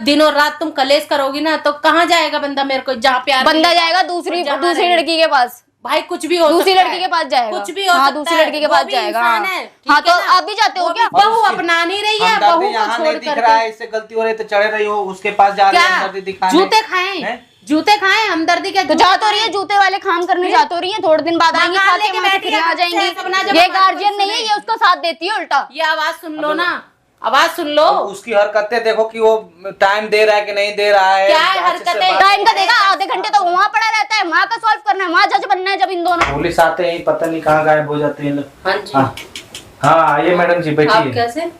दिनों रात तुम कलेश करोगी ना तो कहाँ जाएगा बंदा मेरे को, जहाँ प्यार बंदा जाएगा दूसरी लड़की के पास। भाई कुछ भी हो दूसरी सकता लड़की है, के पास जाएगा, कुछ भी हो हाँ, सकता दूसरी है, लड़की के वो पास भी जाएगा। इंसान है, ठीक हाँ है तो ना? आप भी जाते हो क्या? बहू अपना नहीं रही है, बहू को यहाँ छोड़ नहीं दिख करके रहा है, इससे गलती हो रही तो चढ़े रही हो, उसके पास जा रही है क्या हमदर्दी दिखाने। जूते खाएं, जूते खाएं, हमदर्दी के तो जा तो रही है जूते वाले काम करने, जा तो रही है, थोड़े दिन बाद आएंगी, खा के वहाँ से फिर यहाँ जाएंगी। ये गार्जियन नहीं है, ये उसका साथ देती है उल्टा। ये आवाज सुन लो ना, आवाज सुन लो। उसकी हरकतें देखो कि वो टाइम दे रहा है कि नहीं दे रहा है। क्या है हरकतें? टाइम का देगा, आधे घंटे तो वहाँ पड़ा रहता है, वहाँ का सॉल्व करना है, वहाँ जज बनना है जब इन दोनों। पुलिस आते हैं पता नहीं कहाँ गायब हो जाते हैं लोग। हाँ जी, हाँ आइए मैडम जी आप बैठिए। कैसे?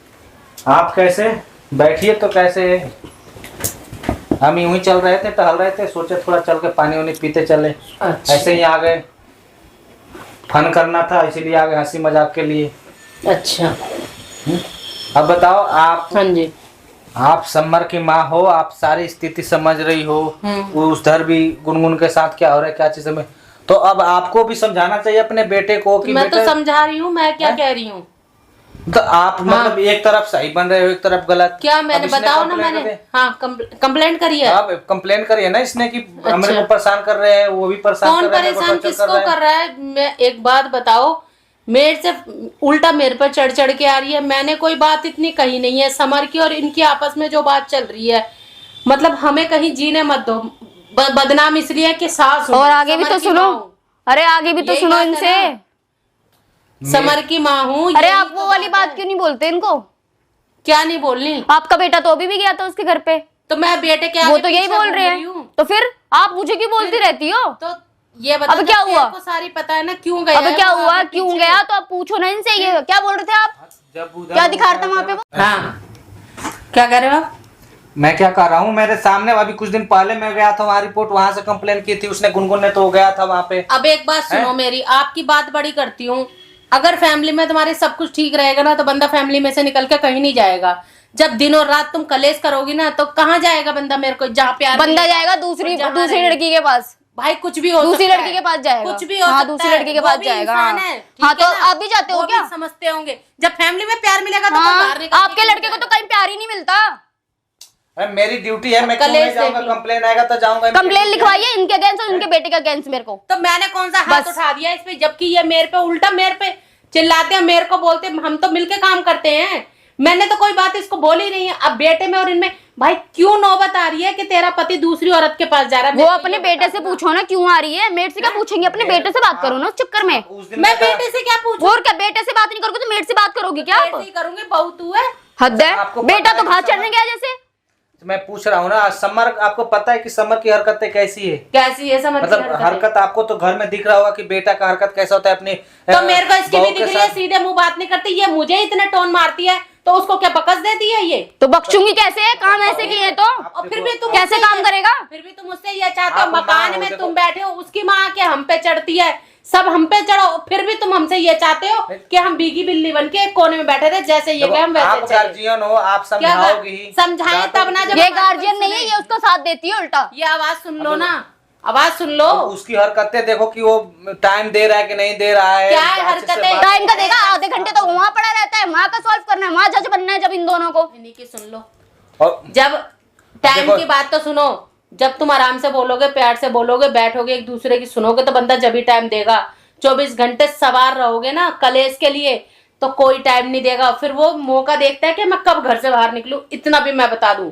आप कैसे बैठिए तो कैसे? हम यूं ही चल रहे थे, टहल रहे थे, सोचे थोड़ा चल के पानी वानी पीते चले। अच्छा। ऐसे ही आ गए, फन करना था इसीलिए आ गए, हंसी मजाक के लिए। अच्छा अब बताओ आप, हाँ जी, आप समर की माँ हो, आप सारी स्थिति समझ रही हो, उधर भी गुनगुन के साथ क्या हो रहा है, क्या चीज में, तो अब आपको भी समझाना चाहिए अपने बेटे को कि मैं तो बेटे, समझा रही हूँ, मैं क्या कह रही हूँ? तो आप मतलब एक तरफ सही बन रहे हो, एक तरफ गलत। क्या मैंने अब इसने बताओ ना, complaint मैंने कर हाँ कंप्लेंट करी है। आप कंप्लेन करिए ना इसने कि अच्छा। हमरे को परेशान कर रहे हैं, वो भी परेशान कौन कर रहे हैं, परेशान torture किसको रहे हैं। कर रहा है? मैं एक बात बताओ, मेरे से उल्टा मेरे पर चढ़ चढ़ के आ रही है। मैंने कोई बात इतनी कही नहीं है, समर की और इनकी आपस में जो बात चल रही है, मतलब हमें कहीं जीने मत दो। बदनाम इसलिए कि सास और आगे भी तो सुनो, अरे आगे भी तो यही सुनो बात है इनसे। ना। समर की माँ हूँ। अरे आप वो वाली बात क्यों नहीं बोलते इनको? क्या नहीं बोलनी? आपका बेटा तो अभी भी गया था उसके घर पे, तो मैं बेटे के वो आगे तो यही पीछे बोल घूम रहे रही हैं, हूँ। तो फिर आप मुझे क्यों बोलती रहती हो? तो ये बता, अब क्या हुआ? को सारी पता है ना क्यों गया अब है क्या वो हुआ, आगे क्यों पीछे। गया? तो आप पूछो ना इनसे, ये क्या बोल रहे थे आप? जब उधर क्या दिखा रहा था वहाँ पे वो? हाँ क्या कह रहे हो आप? मैं क्या कर रहा हूँ, मेरे सामने अभी कुछ दिन पहले मैं गया था वहाँ, रिपोर्ट वहाँ से कंप्लेन की थी उसने, गुनगुन ने, तो गया था वहाँ पे। अब एक बात सुनो मेरी, आपकी बात बड़ी करती हूँ। अगर फैमिली में तुम्हारे सब कुछ ठीक रहेगा ना तो बंदा फैमिली में से निकल के कहीं नहीं जाएगा। जब दिनों रात तुम कलेश करोगी ना तो कहाँ जाएगा बंदा मेरे को, जहाँ प्यार बंदा जाएगा दूसरी लड़की के पास। भाई कुछ भी हो दूसरी सकता है। लड़की के पास जाएगा, कुछ भी हो हाँ, सकता दूसरी है। लड़की के वो पास भी जाएगा, इंसान हाँ। है, ठीक हाँ, तो है ना? आप भी जाते हो वो क्या? भी समझते होंगे जब फैमिली में प्यार मिलेगा तो कोई बाहर हाँ, निकल आपके लड़के को तो कहीं प्यार ही नहीं मिलता। अरे मेरी ड्यूटी है, मैं क्यों कलेश नहीं जाऊंगा, देख लो। कंप्लेन आएगा तो जाऊंगा। कंप्लेन लिखवाइए इनके अगेंस्ट और इनके बेटे के अगेंस्ट मेरे को। तो मैंने कौन सा हाथ बस। उठा दिया इस पे, जबकि ये मेरे पे उल्टा मेरे पे चिल्लाते हैं, मेरे को बोलते हैं, हम तो मिलके काम करते हैं। मैंने तो कोई बात इसको बोली नहीं है। अब बेटे में और इनमें भाई क्यों नौबत आ रही है कि तेरा पति दूसरी औरत के पास जा रहा है? वो अपने बेटे से पूछो ना क्यों आ रही है, मेरे से क्या पूछेंगे? अपने बेटे से बात करो ना उस चक्कर में। मैं बेटे से क्या पूछूं? और क्या, बेटे से बात नहीं करोगे तो मेरे से बात करोगी क्या आप? ऐसे ही करूंगी, बहू तू है। हद है, आपको पता बेटा है तो कि घास समर- चढ़ने गया जैसे। मैं पूछ रहा हूँ ना, समर आपको पता है कि समर की हरकतें कैसी है? कैसी है समझ? मतलब हरकत आपको तो घर में दिख रहा होगा कि बेटा का हरकत कैसा होता है अपनी। तो मेरे को इसकी भी बहू के दिख रही है, साथ। सीधे मुंह बात नहीं करती, ये मुझे इतने टोन मारती है तो उसको क्या बकस देती है ये? तो बख्शूंगी कैसे? काम ऐसे किए तो और फिर भी तुम कैसे मुझसे काम ये- करेगा? फिर भी तुम मुझसे ये चाहते हो, आप माँ मकान हो, में देखो। तुम बैठे हो, उसकी माँ के हम पे चढ़ती है, सब हम पे चढ़ो, फिर भी तुम हमसे ये चाहते हो कि हम बीगी बिल्ली बन के एक कोने में बैठे रहे, जैसे ये गए हम आप वैसे चले। गार्जियन हो, आप क्या समझाओगी, समझाएं तब ना, जब ये हमारी कोई गार्जियन नहीं है, सुने। ये उसका साथ देती है उल्टा। ये आवाज सुन लो ना, आवाज सुन लो। उसकी हरकतें देखो कि वो टाइम दे रहा है कि नहीं दे रहा है। क्या है अच्छे से हरकतें? बात- टाइम का देगा, आधे घंटे तो वहाँ पड़ा रहता है, वहाँ का सॉल्व करना है, वहाँ जज बनना है जब इन दोनों को। इन्हीं की सुन लो। और जब टाइम देखो- की बात तो सुनो, जब तुम आराम से बोलोगे, प्यार से बोलोगे, बैठोगे एक दूसरे की सुनोगे तो बंदा जब ही टाइम देगा। 24 घंटे सवार रहोगे ना कलेश के लिए तो कोई टाइम नहीं देगा। फिर वो मौका देखता है कि मैं कब घर से बाहर निकलूं। इतना भी मैं बता दूं,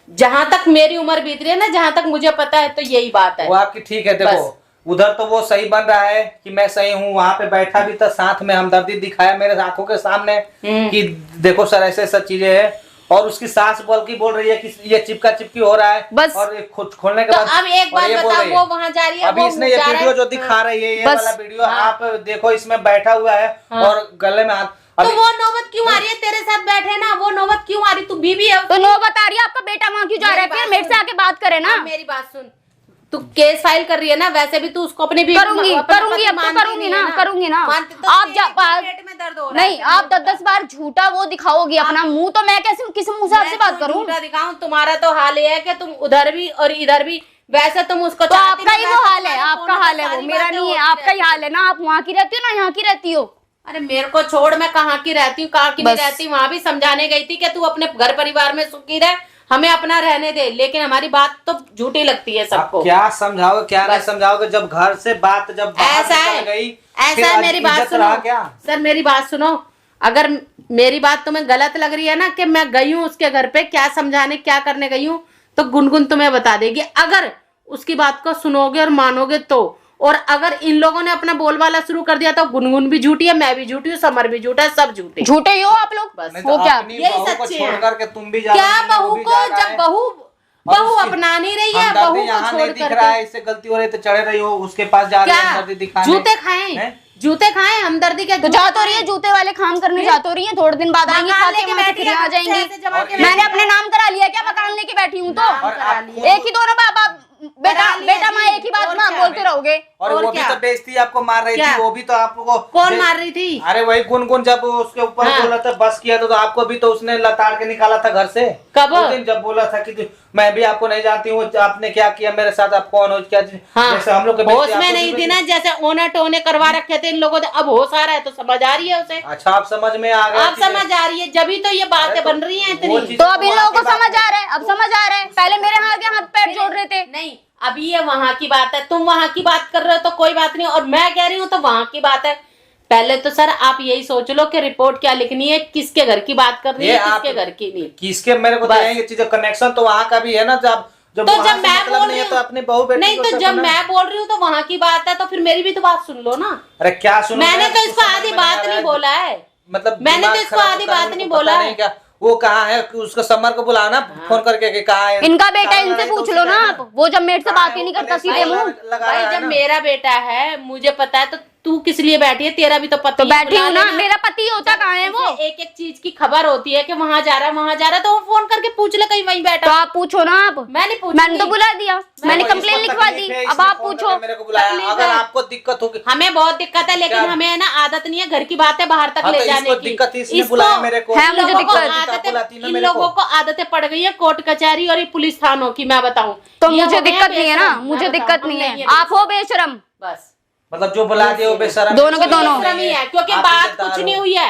जहां तक मेरी उम्र बीत रही है ना, जहां तक मुझे पता है, तो यही बात है। वो आपकी ठीक है। देखो उधर तो वो सही बन रहा है कि मैं सही हूँ, वहां पे बैठा भी था, साथ में हमदर्दी दिखाया मेरे आंखों के सामने कि देखो सर ऐसे ऐसा चीजें है, और उसकी सास बोल रही है कि ये चिपका चिपकी हो रहा है बस। और खोलने के तो बाद अब एक और बात ये बोल बताओ, रही है। वो वहां जा रही है, अभी वो इसने ये जा रहा वीडियो है। जो दिखा रही है, ये बस। वाला वीडियो, हाँ। आप देखो इसमें बैठा हुआ है और गले में हाथ। तो अभी वो नौबत क्यों आ रही है? तेरे साथ बैठे ना, वो नौबत क्यों आ रही? तू बीवी है। तो नौबत आ रही है, आपका बेटा वहाँ क्यों जा रहा है? मेरी फिर बात मेरे से सुन। आके बात करे ना। अब मेरी बात सुन, तू केस फाइल कर रही है ना, वैसे भी तू उसको अपने भी करूंगी अपना करूंगी, पति अब तो मानती करूंगी नहीं ना, है करूंगी ना। मानती तो आप जा पेट में दर्द हो रहा है। नहीं, आप 10-10 बार झूठा वो दिखाओगी अपना मुंह, तो मैं कैसे किस मुंह से आपसे बात करूं? झूठा दिखाऊं? तुम्हारा तो हाल ये है कि तुम उधर भी और इधर भी, वैसे तुम उसको तो चाहती आपका ही नहीं, वो वैसे हाल है, तुम्हारे आपका फोन पे हाल है वो, सारी मेरा बातें नहीं है। होती आपका ही रहती हाल है ना, आप वहाँ की रहती हो ना यहाँ की रहती हो। अरे मेरे को छोड़, मैं कहाँ की रहती हूँ, कहाँ की नहीं बस। रहती। वहां भी समझाने गई थी कि तू अपने घर परिवार में सुखी रह, हमें अपना रहने दे, लेकिन हमारी बात तो झूठी लगती है आप सबको। क्या समझाओगे क्या नहीं समझाओगे, जब घर से बात जब बाहर ऐसा है, निकल गई ऐसा है, मेरी बात सुनो क्या? सर, मेरी बात सुनो। अगर मेरी बात तुम्हें गलत लग रही है ना कि मैं गई हूँ उसके घर पे क्या समझाने क्या करने गई हूँ, तो गुनगुन तुम्हें बता देगी। अगर उसकी बात को सुनोगे और मानोगे तो, और अगर इन लोगों ने अपना बोलबाला शुरू कर दिया तो गुनगुन भी झूठी है, मैं भी झूठी हूँ, समर भी झूठा है, सब झूठे झूठे ही हो आप लोग, बस। नहीं हो तो क्या? अपनी यही बहू को सच्चे छोड़ हैं। करके तुम भी जा क्या रही हो, वो बहू भी को, जा रहा जब है। बहू उसकी अपना नहीं रही है, हमदर्दी बहू को यहाँ छोड़ नहीं दिख रहा है, इससे गलती हो रही है तो चढ़े रही हो उसके पास जा रही है हमदर्दी क्या दिखाने। जूते खाएं, जूते खाएं, हमदर्दी के तो जा तो रही है जूते वाले काम करने, जा तो रही है, थोड़े दिन बाद आएंगी, खा के वहाँ से फिर यहाँ आ जाएंगी। मैंने अपने नाम करा लिया क्या, मकान लेके बैठी हूँ तो? और आप एक ही दोनों बाप बेटा माँ एक ही बात ना बोलते रहोगे। और वो भी तो बेइज्जती आपको मार रही थी, वो भी तो आपको कौन मार रही थी? अरे वही गुनगुन जब उसके ऊपर बोला था बस किया तो आपको भी तो उसने लताड़ के निकाला था घर से। कब? उस दिन जब बोला था कि मैं भी आपको नहीं जानती हूँ, आपने क्या किया मेरे साथ, आप कौन हो क्या? जैसे हम लोग होश में नहीं थी ना, जैसे ओने टोने करवा रखे थे इन लोगों ने, अब होश आ रहा है तो समझ आ रही है उसे। अच्छा आप समझ में आ गया? अब समझ आ रही है, जब तो ये बातें बन रही हैं इतनी। तो अब इन लोगों को समझ आ रहा है, अब समझ आ रहा है, पहले मेरे हाथ पैर जोड़ रहे थे। नहीं, अभी ये वहां की बात है, तुम वहां की बात कर रहे हो तो कोई बात नहीं, और मैं कह रही हूँ तो वहां की बात है। पहले तो सर आप यही सोच लो कि रिपोर्ट क्या लिखनी है, किसके घर की बात करनी है, किसके घर की नहीं। किसके मेरे को ये चीजें कनेक्शन तो वहाँ का भी है ना, जब तो जब मैं बोल रही तो अपने बहू बेटी नहीं, तो जब मैं बोल रही हूँ तो वहां की बात है, तो फिर मेरी भी तो बात सुन लो ना। अरे क्या सुनो, मैंने तो इसको आधी बात नहीं बोला है, मतलब मैंने तो इसको आधी बात नहीं बोला है। क्या वो कहाँ है, उसको समर को बुलाना फोन करके कि कहाँ है इनका बेटा, इनसे पूछ लो ना आप, वो जब मेरे से बात ही नहीं करता सीधे मुंह। भाई जब मेरा बेटा है मुझे पता है, तो तू किस लिए बैठी है, तेरा भी तो पति तो बैठी हूँ ना, मेरा पति होता कहाँ है वो? एक एक चीज की खबर होती है कि वहाँ जा रहा है वहाँ जा रहा है, तो वो फोन करके पूछ ले कहीं वहीं बैठा। तो आप पूछो ना आप। मैंने पूछा, मैंने तो बुला दिया, मैंने कंप्लेन लिखवा दी, अब आप पूछो। मेरे को बुलाया, अगर आपको दिक्कत होगी। हमें बहुत दिक्कत है, लेकिन हमें ना आदत नहीं है घर की बातें बाहर तक ले जाने की। दिक्कत इसने बुलाया मेरे को, है मुझे दिक्कत। इन लोगों को आदतें पड़ गई है कोर्ट कचहरी और पुलिस थानों की, मैं बताऊं तो मुझे दिक्कत नहीं है ना, मुझे दिक्कत नहीं है, आप हो बेशरम बस। मतलब जो बुला दिया वो बेशरम, दोनों के दोनों ही है, क्योंकि बात कुछ नहीं हुई है,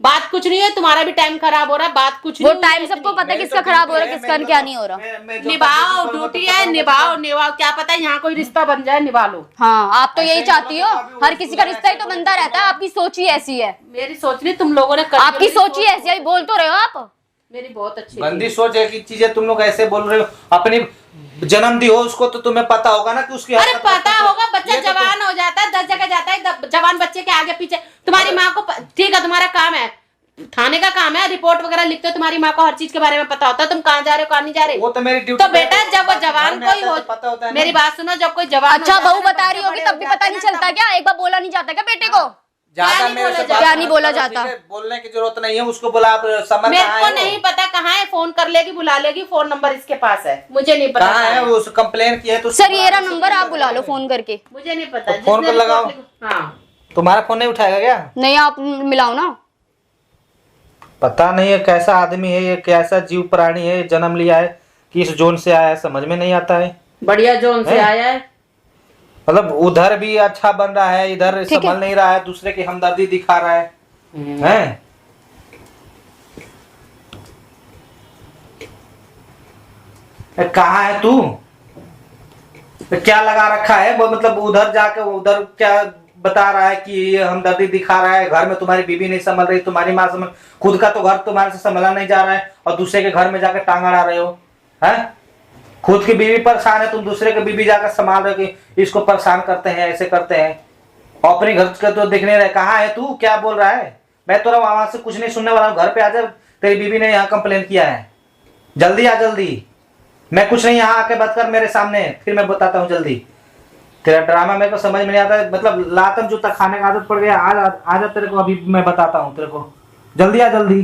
बात कुछ नहीं है, तुम्हारा भी टाइम खराब हो रहा है, बात कुछ वो नहीं। टाइम सबको पता है किसका खराब हो रहा है, किसका क्या नहीं हो रहा। निभाओ, ड्यूटी है, निभाओ निभाओ, क्या पता है यहाँ कोई रिश्ता बन जाए, निभा लो। हाँ आप तो यही चाहती हो, हर किसी का रिश्ता ही तो बनता रहता है, आपकी सोच ही ऐसी है। मेरी सोच नहीं, तुम लोगों ने आपकी सोच ही ऐसी है, बोल तो रहे हो आप। मेरी बहुत अच्छी गंदी सोच है कि चीजें तुम लोग ऐसे बोल रहे हो। अपनी जन्म दी हो उसको तो तुम्हें पता होगा ना कि उसकी अरे पता होगा, बच्चा जवान हो जाता है, 10 जगह जाता है, जवान बच्चे के आगे पीछे। तुम्हारी माँ को ठीक है, तुम्हारा काम है, थाने का काम है, रिपोर्ट वगैरह लिखते हो, तुम्हारी माँ को हर चीज के बारे में पता होता है, तुम कहाँ जा रहे हो कहाँ नहीं जा रहे। वो तो मेरी ड्यूटी। तो बेटा जब वो जवान कोई हो, पता होता है, मेरी बात सुनो, जब कोई जवान अच्छा बहू बता रही होगी तब भी पता नहीं चलता क्या, एक बार बोला नहीं जाता क्या बेटे को? ज्यादा मेरे से क्या नहीं बोला जाता, बोलने की जरूरत नहीं है, उसको बोला आप समर मेरे कहाँ को है, नहीं पता कहाँ है, फोन कर लेगी बुला लेगी, फोन नंबर इसके पास है, मुझे नहीं पता कहाँ है, वो कंप्लेन किया है तो सर ये रहा नंबर, आप बुला लो फोन करके। मुझे नहीं पता, फोन कर लगाओ। हाँ तुम्हारा फोन नहीं उठाएगा क्या? नहीं आप मिलाओ ना। पता नहीं है कैसा आदमी है ये, कैसा जीव प्राणी है, जन्म लिया है, किस जोन से आया है समझ में नहीं आता है। बढ़िया जोन से आया है, मतलब उधर भी अच्छा बन रहा है, इधर संभल नहीं रहा है, दूसरे की हमदर्दी दिखा रहा है, हैं? कहाँ है तू? क्या लगा रखा है वो, मतलब उधर जाके उधर क्या बता रहा है कि ये हमदर्दी दिखा रहा है, घर में तुम्हारी बीबी नहीं संभल रही, तुम्हारी माँ संभल, खुद का तो घर तुम्हारे से संभला नहीं जा रहा है और दूसरे के घर में जाकर टांग अड़ा रहे हो, हैं? खुद की बीवी परेशान है, तुम दूसरे की बीवी जाकर संभाल रहे हो कि इसको परेशान करते हैं, ऐसे करते हैं, और अपने घर का तो देखने रहे। कहाँ है तू, क्या बोल रहा है? मैं तो वहां से कुछ नहीं सुनने वाला हूँ, घर पे आ जा, तेरी बीवी ने यहाँ कंप्लेन किया है, जल्दी आ जल्दी। मैं कुछ नहीं, यहाँ आके बात कर मेरे सामने, फिर मैं बताता हूँ जल्दी। तेरा ड्रामा मेरे को समझ में नहीं आता है, मतलब लातम जूता खाने का आदत पड़ गया। आ जा तेरे को अभी मैं बताता हूँ तेरे को, जल्दी आ जल्दी।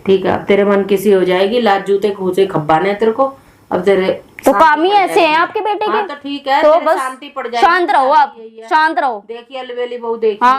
ठीक है, अब तेरे मन किसी हो जाएगी, लात जूते घूसे खब्बाने तेरे को, अब तेरे तो काम ही ऐसे हैं आपके बेटे के। तो ठीक है, तो तेरे बस शांति पड़ जाएगी, शांत रहो आप, शांत रहो। देखिए अलवेली बहू देखिए। हाँ।